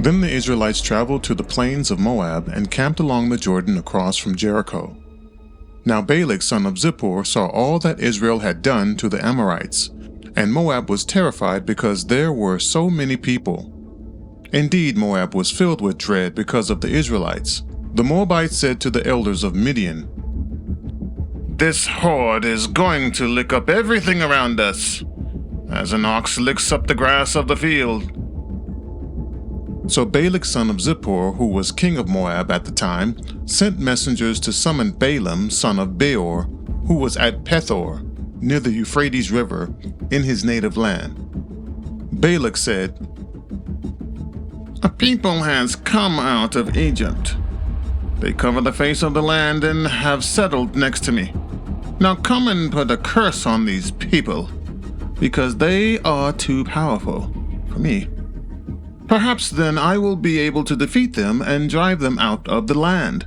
Then the Israelites traveled to the plains of Moab and camped along the Jordan across from Jericho. Now Balak son of Zippor saw all that Israel had done to the Amorites, and Moab was terrified because there were so many people. Indeed, Moab was filled with dread because of the Israelites. The Moabites said to the elders of Midian, "This horde is going to lick up everything around us, as an ox licks up the grass of the field." So Balak son of Zippor, who was king of Moab at the time, sent messengers to summon Balaam son of Beor, who was at Pethor, near the Euphrates River, in his native land. Balak said, "A people has come out of Egypt. They cover the face of the land and have settled next to me. Now come and put a curse on these people, because they are too powerful for me. Perhaps then I will be able to defeat them and drive them out of the land.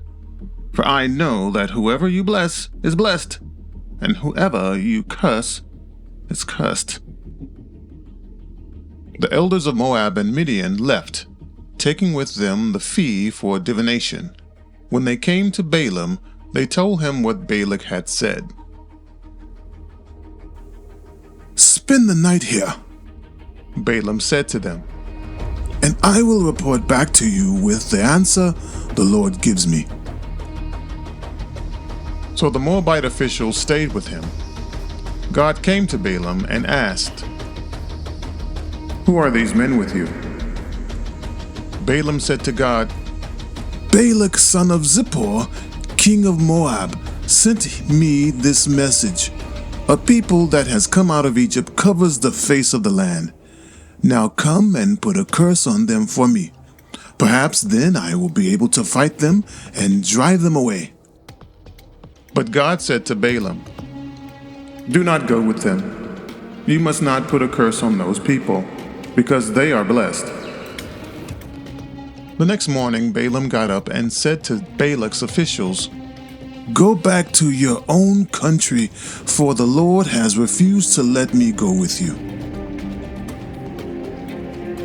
For I know that whoever you bless is blessed, and whoever you curse is cursed." The elders of Moab and Midian left, taking with them the fee for divination. When they came to Balaam, they told him what Balak had said. "Spend the night here," Balaam said to them, "and I will report back to you with the answer the Lord gives me." So the Moabite officials stayed with him. God came to Balaam and asked, "Who are these men with you?" Balaam said to God, "Balak son of Zippor, king of Moab, sent me this message. A people that has come out of Egypt covers the face of the land. Now come and put a curse on them for me. Perhaps then I will be able to fight them and drive them away." But God said to Balaam, "Do not go with them. You must not put a curse on those people, because they are blessed." The next morning Balaam got up and said to Balak's officials, "Go back to your own country, for the Lord has refused to let me go with you."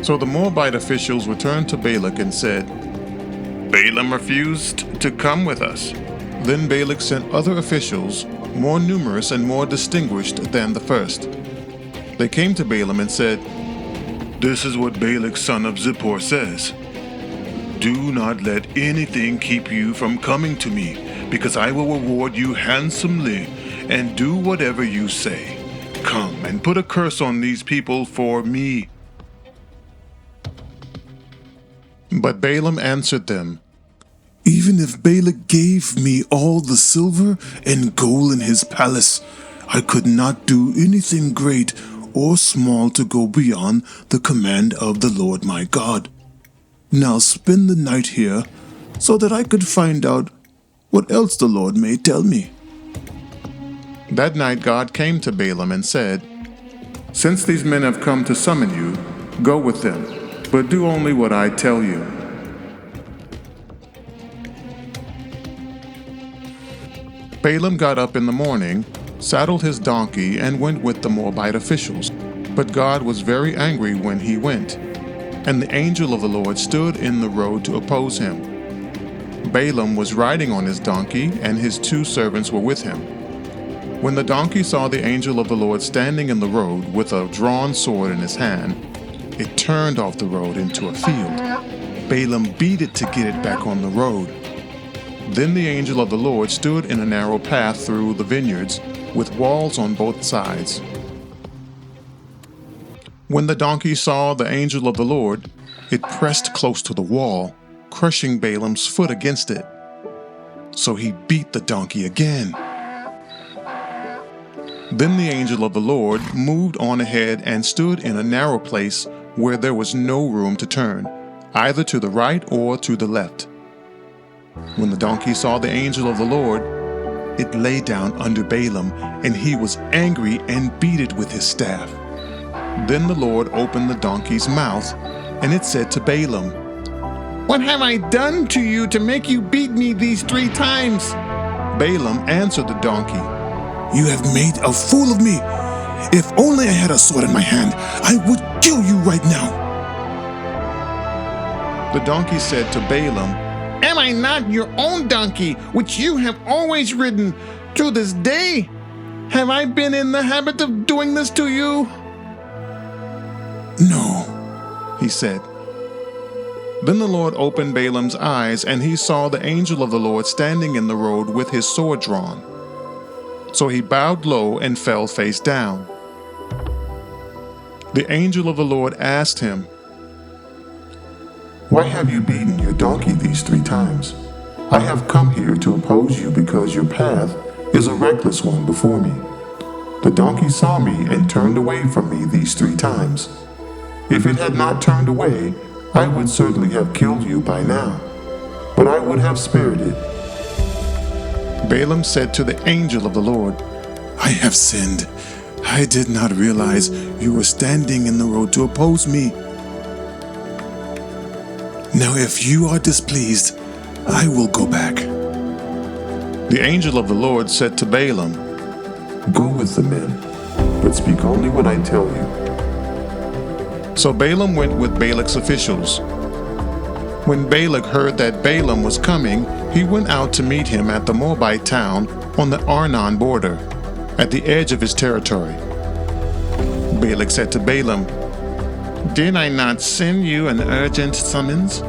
So the Moabite officials returned to Balak and said, "Balaam refused to come with us." Then Balak sent other officials, more numerous and more distinguished than the first. They came to Balaam and said, "This is what Balak son of Zippor says. Do not let anything keep you from coming to me, because I will reward you handsomely and do whatever you say. Come and put a curse on these people for me." But Balaam answered them, "Even if Balak gave me all the silver and gold in his palace, I could not do anything great or small to go beyond the command of the Lord my God. Now spend the night here, so that I could find out what else the Lord may tell me." That night God came to Balaam and said, "Since these men have come to summon you, go with them, but do only what I tell you." Balaam got up in the morning, saddled his donkey, and went with the Moabite officials. But God was very angry when he went, and the angel of the Lord stood in the road to oppose him. Balaam was riding on his donkey, and his 2 servants were with him. When the donkey saw the angel of the Lord standing in the road with a drawn sword in his hand, it turned off the road into a field. Balaam beat it to get it back on the road. Then the angel of the Lord stood in a narrow path through the vineyards, with walls on both sides. When the donkey saw the angel of the Lord, it pressed close to the wall, crushing Balaam's foot against it. So he beat the donkey again. Then the angel of the Lord moved on ahead and stood in a narrow place where there was no room to turn, either to the right or to the left. When the donkey saw the angel of the Lord, it lay down under Balaam, and he was angry and beat it with his staff. Then the Lord opened the donkey's mouth, and it said to Balaam, "What have I done to you to make you beat me these 3 times?" Balaam answered the donkey, "You have made a fool of me. If only I had a sword in my hand, I would kill you right now." The donkey said to Balaam, Am I not your own donkey, which you have always ridden to this day? Have I been in the habit of doing this to you? No, he said. Then the Lord opened Balaam's eyes, and he saw the angel of the Lord standing in the road with his sword drawn. So he bowed low and fell face down. The angel of the Lord asked him, Why have you beaten your donkey these 3 times? I have come here to oppose you because your path is a reckless one before me. The donkey saw me and turned away from me these 3 times. If it had not turned away, I would certainly have killed you by now, but I would have spared it. Balaam said to the angel of the Lord, I have sinned. I did not realize you were standing in the road to oppose me. Now if you are displeased, I will go back. The angel of the Lord said to Balaam, Go with the men, but speak only when I tell you. So Balaam went with Balak's officials. When Balak heard that Balaam was coming, he went out to meet him at the Moabite town on the Arnon border, at the edge of his territory. Balak said to Balaam, Did I not send you an urgent summons?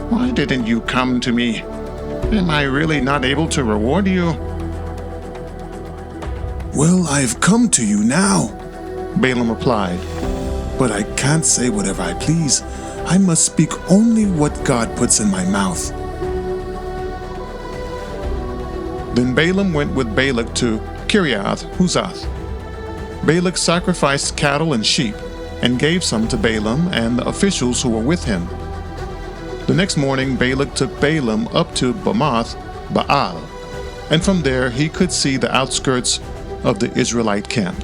Why didn't you come to me? Am I really not able to reward you? Well, I've come to you now, Balaam replied. but I can't say whatever I please. I must speak only what God puts in my mouth. Then Balaam went with Balak to Kiriath Huzoth. Balak sacrificed cattle and sheep, and gave some to Balaam and the officials who were with him. The next morning Balak took Balaam up to Bamoth Baal, and from there he could see the outskirts of the Israelite camp.